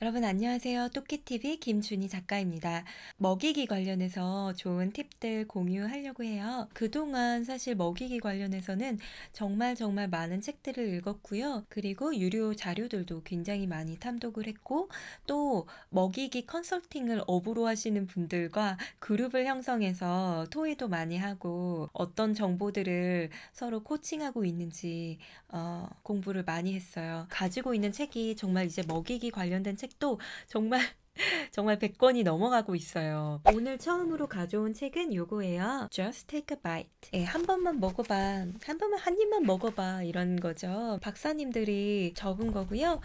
여러분 안녕하세요. 토끼TV 김준희 작가입니다. 먹이기 관련해서 좋은 팁들 공유하려고 해요. 그동안 사실 먹이기 관련해서는 정말 많은 책들을 읽었고요. 그리고 유료 자료들도 굉장히 많이 탐독을 했고, 또 먹이기 컨설팅을 업으로 하시는 분들과 그룹을 형성해서 토의도 많이 하고, 어떤 정보들을 서로 코칭하고 있는지 공부를 많이 했어요. 가지고 있는 책이 정말 이제 먹이기 관련된 책도 정말 100권이 넘어가고 있어요. 오늘 처음으로 가져온 책은 요거예요. Just take a bite. 예, 한 번만 먹어봐. 한 입만 먹어봐. 이런 거죠. 박사님들이 적은 거고요.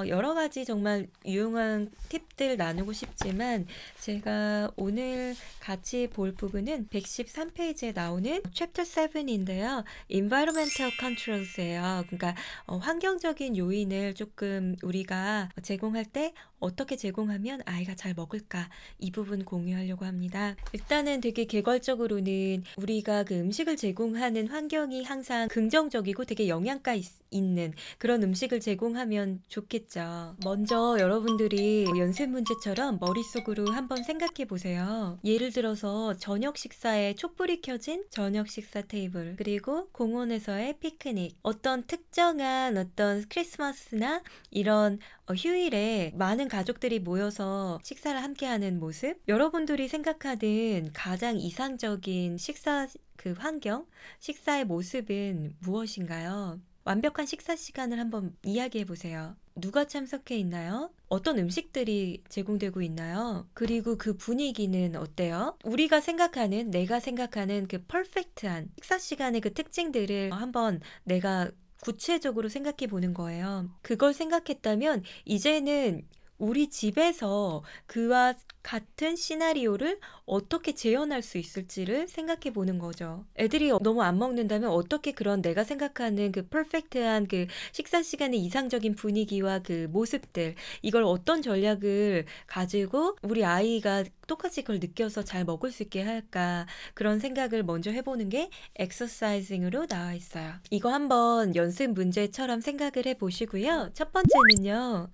여러 가지 정말 유용한 팁들 나누고 싶지만 제가 오늘 같이 볼 부분은 113페이지에 나오는 Chapter 7인데요. Environmental Controls예요. 그러니까 환경적인 요인을 조금 우리가 제공할 때 어떻게 제공하면 아이가 잘 먹을까, 이 부분 공유하려고 합니다. 일단은 되게 개괄적으로는 우리가 그 음식을 제공하는 환경이 항상 긍정적이고 되게 영양가 있는 그런 음식을 제공하면 좋겠죠. 먼저 여러분들이 연습 문제처럼 머릿속으로 한번 생각해 보세요. 예를 들어서 저녁 식사에 촛불이 켜진 저녁 식사 테이블, 그리고 공원에서의 피크닉, 어떤 특정한 어떤 크리스마스나 이런 휴일에 많은 가족들이 모여서 식사를 함께하는 모습, 여러분들이 생각하는 가장 이상적인 식사 그 환경, 식사의 모습은 무엇인가요? 완벽한 식사 시간을 한번 이야기해 보세요. 누가 참석해 있나요? 어떤 음식들이 제공되고 있나요? 그리고 그 분위기는 어때요? 내가 생각하는 그 퍼펙트한 식사 시간의 그 특징들을 한번 내가 구체적으로 생각해 보는 거예요. 그걸 생각했다면 이제는 우리 집에서 그와 같은 시나리오를 어떻게 재현할 수 있을지를 생각해 보는 거죠. 애들이 너무 안 먹는다면 어떻게 그런 내가 생각하는 그 퍼펙트한 그 식사 시간의 이상적인 분위기와 그 모습들, 이걸 어떤 전략을 가지고 우리 아이가 똑같이 그걸 느껴서 잘 먹을 수 있게 할까, 그런 생각을 먼저 해보는 게 엑서사이징으로 나와 있어요. 이거 한번 연습 문제처럼 생각을 해보시고요. 첫 번째는요,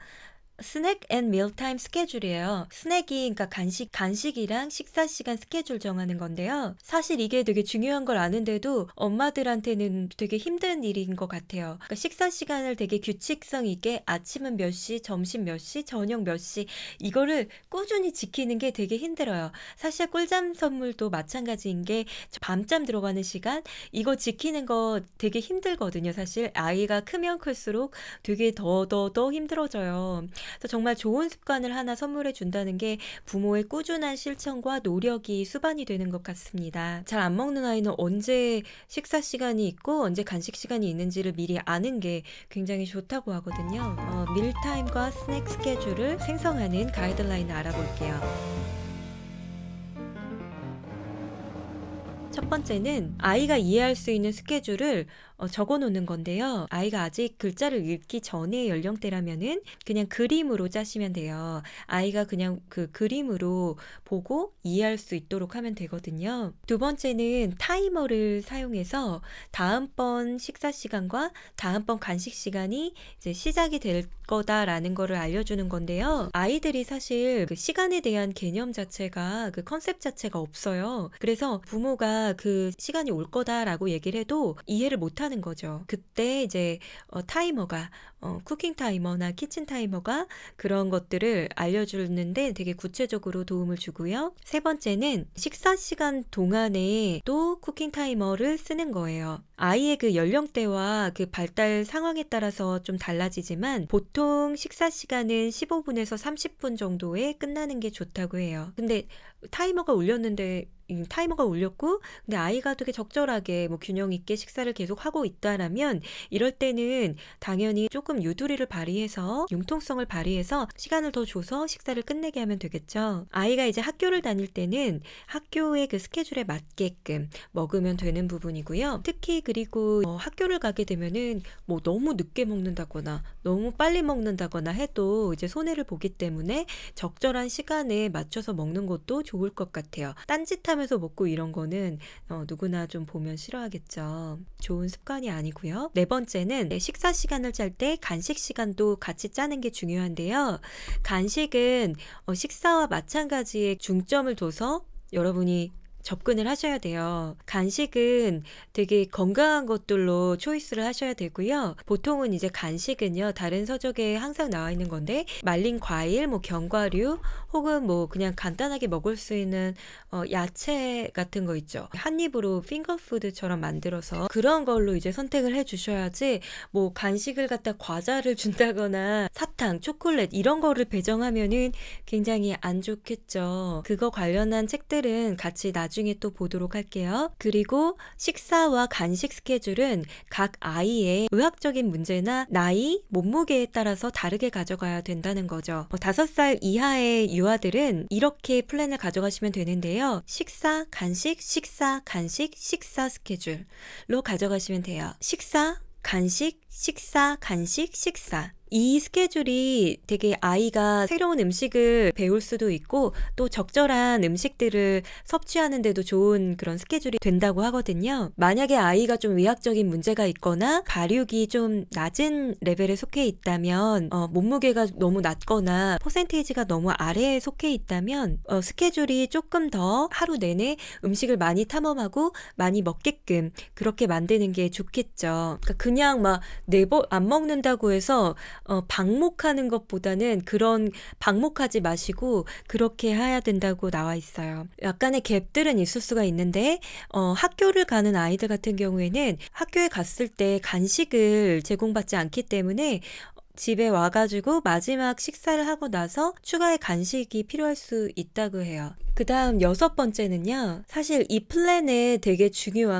스낵 앤 밀타임 스케줄이에요. 스낵이 그러니까 간식이랑 식사 시간 스케줄 정하는 건데요. 사실 이게 되게 중요한 걸 아는데도 엄마들한테는 되게 힘든 일인 것 같아요. 그러니까 식사 시간을 되게 규칙성 있게 아침은 몇 시, 점심 몇 시, 저녁 몇 시, 이거를 꾸준히 지키는 게 되게 힘들어요. 사실 꿀잠 선물도 마찬가지인 게 밤잠 들어가는 시간, 이거 지키는 거 되게 힘들거든요. 사실 아이가 크면 클수록 되게 더 힘들어져요. 그래서 정말 좋은 습관을 하나 선물해 준다는 게 부모의 꾸준한 실천과 노력이 수반이 되는 것 같습니다. 잘 안 먹는 아이는 언제 식사 시간이 있고 언제 간식 시간이 있는지를 미리 아는 게 굉장히 좋다고 하거든요. 밀타임과 스낵 스케줄을 생성하는 가이드라인을 알아볼게요. 첫 번째는 아이가 이해할 수 있는 스케줄을 적어 놓는 건데요. 아이가 아직 글자를 읽기 전의 연령대라면은 그냥 그림으로 짜시면 돼요. 아이가 그냥 그 그림으로 보고 이해할 수 있도록 하면 되거든요. 두 번째는 타이머를 사용해서 다음번 식사 시간과 다음번 간식 시간이 이제 시작이 될 거다라는 거를 알려주는 건데요. 아이들이 사실 그 시간에 대한 개념 자체가, 그 컨셉 자체가 없어요. 그래서 부모가 그 시간이 올 거다라고 얘기를 해도 이해를 못하는 거죠. 그때 이제 타이머가 쿠킹 타이머나 키친 타이머가 그런 것들을 알려주는데 되게 구체적으로 도움을 주고요. 세 번째는 식사 시간 동안에 또 쿠킹 타이머를 쓰는 거예요. 아이의 그 연령대와 그 발달 상황에 따라서 좀 달라지지만 보통 식사 시간은 15분에서 30분 정도에 끝나는 게 좋다고 해요. 근데 타이머가 울렸고 근데 아이가 되게 적절하게 균형 있게 식사를 계속 하고 있다라면, 이럴 때는 당연히 조금 유두리를 발휘해서 융통성을 발휘해서 시간을 더 줘서 식사를 끝내게 하면 되겠죠. 아이가 이제 학교를 다닐 때는 학교의 그 스케줄에 맞게끔 먹으면 되는 부분이고요. 특히 그리고 학교를 가게 되면은 너무 늦게 먹는다거나 너무 빨리 먹는다거나 해도 이제 손해를 보기 때문에 적절한 시간에 맞춰서 먹는 것도 좋을 것 같아요. 딴짓하면 식사하면서 먹고 이런 거는 누구나 좀 보면 싫어하겠죠. 좋은 습관이 아니고요. 네 번째는 식사 시간을 짤 때 간식 시간도 같이 짜는 게 중요한데요. 간식은 식사와 마찬가지의 중점을 둬서 여러분이 접근을 하셔야 돼요. 간식은 되게 건강한 것들로 초이스를 하셔야 되고요. 보통은 이제 간식은요, 다른 서적에 항상 나와 있는 건데, 말린 과일, 뭐 견과류, 혹은 뭐 그냥 간단하게 먹을 수 있는 야채 같은 거 있죠. 한 입으로 핑거푸드처럼 만들어서 그런 걸로 이제 선택을 해 주셔야지, 뭐 간식을 갖다 과자를 준다거나 사탕, 초콜릿 이런 거를 배정하면은 굉장히 안 좋겠죠. 그거 관련한 책들은 같이 나중에 또 보도록 할게요. 그리고 식사와 간식 스케줄은 각 아이의 의학적인 문제나 나이, 몸무게에 따라서 다르게 가져가야 된다는 거죠. 5살 이하의 유아들은 이렇게 플랜을 가져가시면 되는데요. 식사, 간식, 식사, 간식, 식사 스케줄로 가져가시면 돼요. 식사, 간식, 식사, 간식, 식사. 이 스케줄이 되게 아이가 새로운 음식을 배울 수도 있고 또 적절한 음식들을 섭취하는 데도 좋은 그런 스케줄이 된다고 하거든요. 만약에 아이가 좀 의학적인 문제가 있거나 발육이 좀 낮은 레벨에 속해 있다면 몸무게가 너무 낮거나 퍼센테이지가 너무 아래에 속해 있다면 스케줄이 조금 더 하루 내내 음식을 많이 탐험하고 많이 먹게끔 그렇게 만드는 게 좋겠죠. 그러니까 그냥 막 안 먹는다고 해서 방목하는 것보다는 그런 방목하지 마시고 그렇게 해야 된다고 나와 있어요. 약간의 갭들은 있을 수가 있는데 학교를 가는 아이들 같은 경우에는 학교에 갔을 때 간식을 제공받지 않기 때문에 집에 와가지고 마지막 식사를 하고 나서 추가의 간식이 필요할 수 있다고 해요. 그 다음 6번째는요. 사실 이 플랜에 되게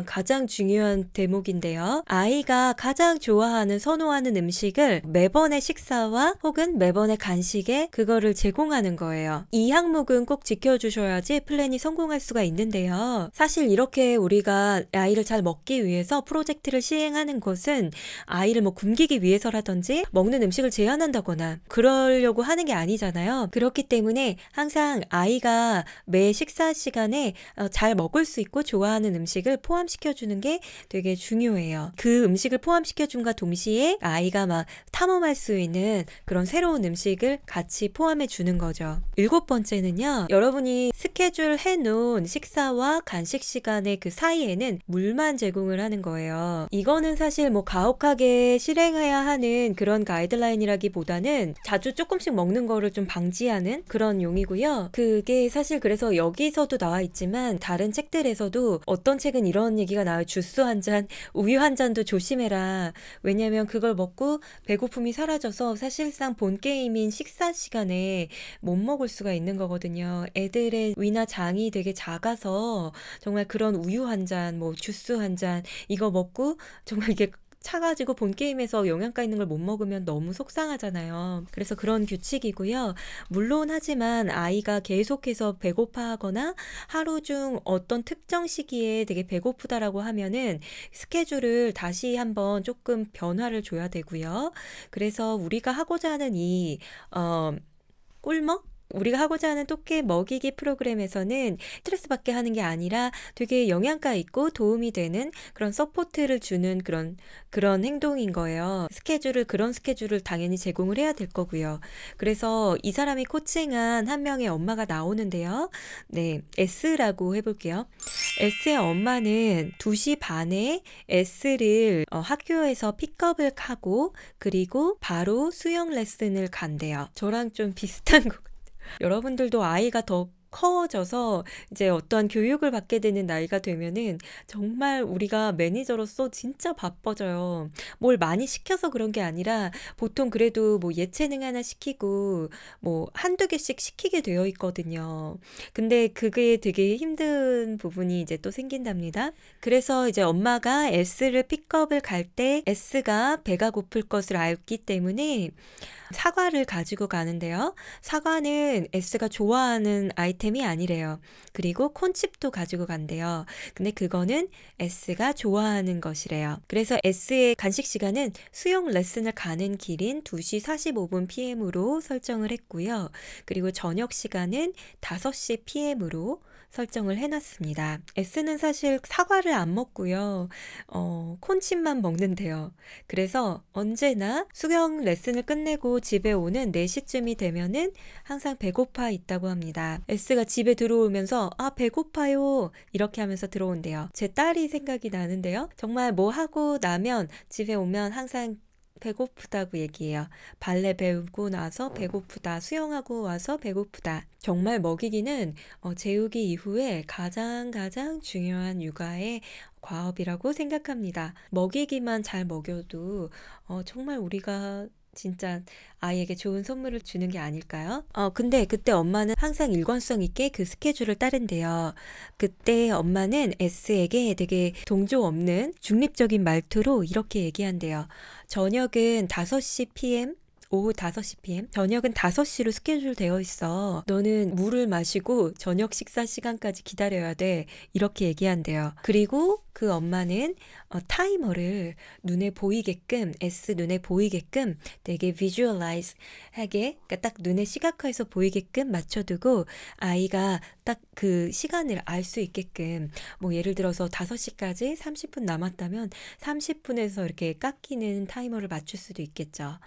가장 중요한 대목인데요. 아이가 가장 좋아하는, 선호하는 음식을 매번의 식사와 혹은 매번의 간식에 그거를 제공하는 거예요. 이 항목은 꼭 지켜주셔야지 플랜이 성공할 수가 있는데요. 사실 이렇게 우리가 아이를 잘 먹기 위해서 프로젝트를 시행하는 것은 아이를 뭐 굶기기 위해서라든지 먹는 음식을 제한한다거나 그러려고 하는 게 아니잖아요. 그렇기 때문에 항상 아이가 매 식사 시간에 잘 먹을 수 있고 좋아하는 음식을 포함시켜주는 게 되게 중요해요. 그 음식을 포함시켜준과 동시에 아이가 막 탐험할 수 있는 그런 새로운 음식을 같이 포함해 주는 거죠. 7번째는요. 여러분이 스케줄 해놓은 식사와 간식 시간의 그 사이에는 물만 제공을 하는 거예요. 이거는 사실 뭐 가혹하게 실행해야 하는 그런 가이드라인이라기보다는 자주 조금씩 먹는 거를 좀 방지하는 그런 용이고요. 그게 사실 그래서 여기서도 나와 있지만 다른 책들에서도 어떤 책은 이런 얘기가 나와요. 주스 한 잔, 우유 한 잔도 조심해라. 왜냐면 그걸 먹고 배고픔이 사라져서 사실상 본 게임인 식사 시간에 못 먹을 수가 있는 거거든요. 애들의 위나 장이 되게 작아서 정말 그런 우유 한 잔, 뭐 주스 한 잔 이거 먹고 정말 이게 차가지고 본 게임에서 영양가 있는 걸 못 먹으면 너무 속상하잖아요. 그래서 그런 규칙이고요. 물론 하지만 아이가 계속해서 배고파하거나 하루 중 어떤 특정 시기에 되게 배고프다라고 하면은 스케줄을 다시 한번 조금 변화를 줘야 되고요. 그래서 우리가 하고자 하는 이 꿀먹? 우리가 하고자 하는 토끼 먹이기 프로그램에서는 스트레스 받게 하는 게 아니라 되게 영양가 있고 도움이 되는 그런 서포트를 주는 그런 행동인 거예요. 그런 스케줄을 당연히 제공을 해야 될 거고요. 그래서 이 사람이 코칭한 한 명의 엄마가 나오는데요. 네, S라고 해볼게요. S의 엄마는 2시 반에 S를 학교에서 픽업을 하고 그리고 바로 수영 레슨을 간대요. 저랑 좀 비슷한 거 여러분들도 아이가 더 커져서 이제 어떠한 교육을 받게 되는 나이가 되면은 정말 우리가 매니저로서 진짜 바빠져요. 뭘 많이 시켜서 그런 게 아니라 보통 그래도 뭐 예체능 하나 시키고 뭐 한두 개씩 시키게 되어 있거든요. 근데 그게 되게 힘든 부분이 이제 또 생긴답니다. 그래서 이제 엄마가 S를 픽업을 갈 때 S가 배가 고플 것을 알기 때문에 사과를 가지고 가는데요. 사과는 S가 좋아하는 아이템이 아니래요. 그리고 콘칩도 가지고 간대요. 근데 그거는 S가 좋아하는 것이래요. 그래서 S의 간식 시간은 수영 레슨을 가는 길인 2시 45분 PM으로 설정을 했고요. 그리고 저녁 시간은 5시 PM으로 설정을 해놨습니다. S는 사실 사과를 안 먹고요. 콘칩만 먹는데요. 그래서 언제나 수경 레슨을 끝내고 집에 오는 4시쯤이 되면은 항상 배고파 있다고 합니다. S가 집에 들어오면서 아 배고파요 이렇게 하면서 들어온대요. 제 딸이 생각이 나는데요. 정말 뭐 하고 나면 집에 오면 항상 배고프다고 얘기해요. 발레 배우고 나서 배고프다. 수영하고 와서 배고프다. 정말 먹이기는 재우기 이후에 가장 중요한 육아의 과업이라고 생각합니다. 먹이기만 잘 먹여도 정말 우리가 진짜 아이에게 좋은 선물을 주는 게 아닐까요? 근데 그때 엄마는 항상 일관성 있게 그 스케줄을 따른대요. 그때 엄마는 S에게 되게 동조 없는 중립적인 말투로 이렇게 얘기한대요. 저녁은 5시 PM? 오후 5시 PM? 저녁은 5시로 스케줄 되어 있어. 너는 물을 마시고 저녁 식사 시간까지 기다려야 돼. 이렇게 얘기한대요. 그리고 그 엄마는 타이머를 눈에 보이게끔, S 눈에 보이게끔 되게 visualize 하게, 그러니까 딱 눈에 시각화해서 보이게끔 맞춰두고 아이가 딱 그 시간을 알 수 있게끔 뭐 예를 들어서 5시까지 30분 남았다면 30분에서 이렇게 깎이는 타이머를 맞출 수도 있겠죠.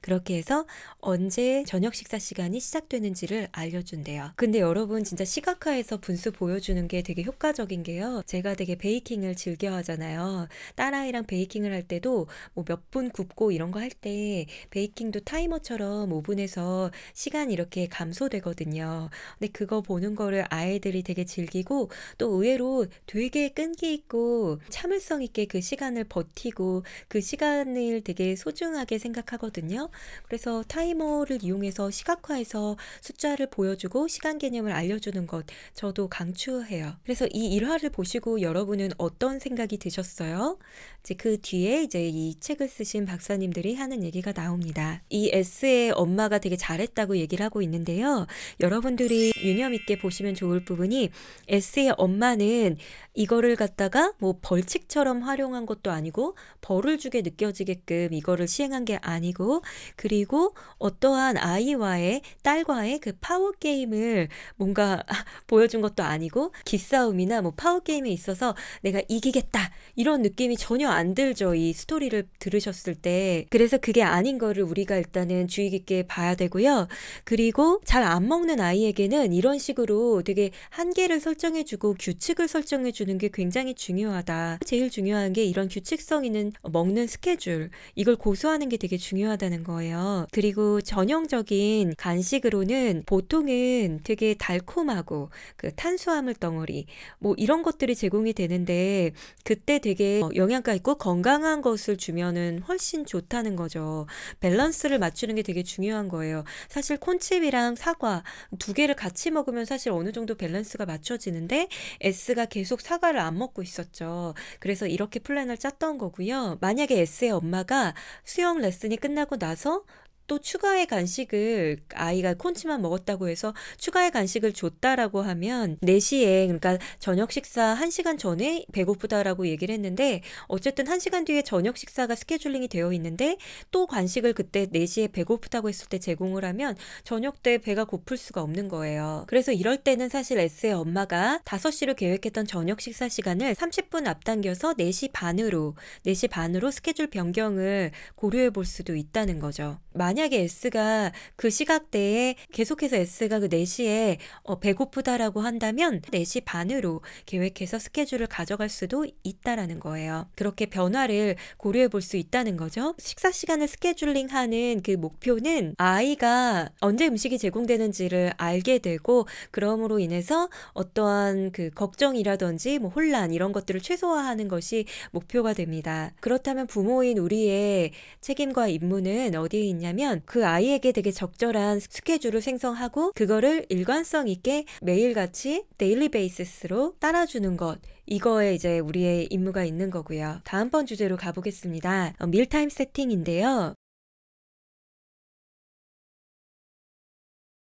그렇게 해서 언제 저녁 식사 시간이 시작되는지를 알려준대요. 근데 여러분 진짜 시각화해서 분수 보여주는 게 되게 효과적인 게요. 제가 되게 베이킹을 즐겨 하잖아요. 딸아이랑 베이킹을 할 때도 뭐 몇 분 굽고 이런 거 할 때 베이킹도 타이머처럼 오븐에서 시간이 이렇게 감소되거든요. 근데 그거 보는 거를 아이들이 되게 즐기고 또 의외로 되게 끈기 있고 참을성 있게 그 시간을 버티고 그 시간을 되게 소중하게 생각하거든요. 그래서 타이머를 이용해서 시각화해서 숫자를 보여주고 시간 개념을 알려주는 것 저도 강추해요. 그래서 이 일화를 보시고 여러분은 어떤 생각이 드셨어요? 이제 그 뒤에 이제 이 책을 쓰신 박사님들이 하는 얘기가 나옵니다. 이 S의 엄마가 되게 잘했다고 얘기를 하고 있는데요. 여러분들이 유념 있게 보시면 좋을 부분이 S의 엄마는 이거를 갖다가 뭐 벌칙처럼 활용한 것도 아니고 벌을 주게 느껴지게끔 이거를 시행한 게 아니고 그리고 어떠한 아이와의 딸과의 그 파워 게임을 뭔가 보여준 것도 아니고 기싸움이나 뭐 파워 게임에 있어서 내가 이기겠다 이런 느낌이 전혀 안 들죠. 이 스토리를 들으셨을 때. 그래서 그게 아닌 거를 우리가 일단은 주의 깊게 봐야 되고요. 그리고 잘 안 먹는 아이에게는 이런 식으로 되게 한계를 설정해주고 규칙을 설정해주는 게 굉장히 중요하다. 제일 중요한 게 이런 규칙성 있는 먹는 스케줄 이걸 고수하는 게 되게 중요하다는 거예요. 그리고 전형적인 간식으로는 보통은 되게 달콤하고 그 탄수화물 덩어리 뭐 이런 것들이 제공이 되는데 그때 되게 영양가 있고 건강한 것을 주면은 훨씬 좋다는 거죠. 밸런스를 맞추는 게 되게 중요한 거예요. 사실 콘칩이랑 사과 두 개를 같이 먹으면 사실 어느 정도 밸런스가 맞춰지는데 S가 계속 사과를 안 먹고 있었죠. 그래서 이렇게 플랜을 짰던 거고요. 만약에 S의 엄마가 수영 레슨이 끝나고 나서 또 추가의 간식을 아이가 콘치만 먹었다고 해서 추가의 간식을 줬다라고 하면 4시에 그러니까 저녁 식사 1시간 전에 배고프다라고 얘기를 했는데 어쨌든 1시간 뒤에 저녁 식사가 스케줄링이 되어 있는데 또 간식을 그때 4시에 배고프다고 했을 때 제공을 하면 저녁 때 배가 고플 수가 없는 거예요. 그래서 이럴 때는 사실 S의 엄마가 5시로 계획했던 저녁 식사 시간을 30분 앞당겨서 4시 반으로 스케줄 변경을 고려해 볼 수도 있다는 거죠. 만약에 S가 그 시각대에 계속해서 S가 그 4시에 배고프다라고 한다면 4시 반으로 계획해서 스케줄을 가져갈 수도 있다라는 거예요. 그렇게 변화를 고려해 볼 수 있다는 거죠. 식사 시간을 스케줄링하는 그 목표는 아이가 언제 음식이 제공되는지를 알게 되고 그럼으로 인해서 어떠한 그 걱정이라든지 뭐 혼란 이런 것들을 최소화하는 것이 목표가 됩니다. 그렇다면 부모인 우리의 책임과 임무는 어디에 있냐면 그 아이에게 되게 적절한 스케줄을 생성하고 그거를 일관성 있게 매일같이 데일리 베이시스로 따라주는 것 이거에 이제 우리의 임무가 있는 거고요. 다음번 주제로 가보겠습니다. 밀타임 세팅인데요.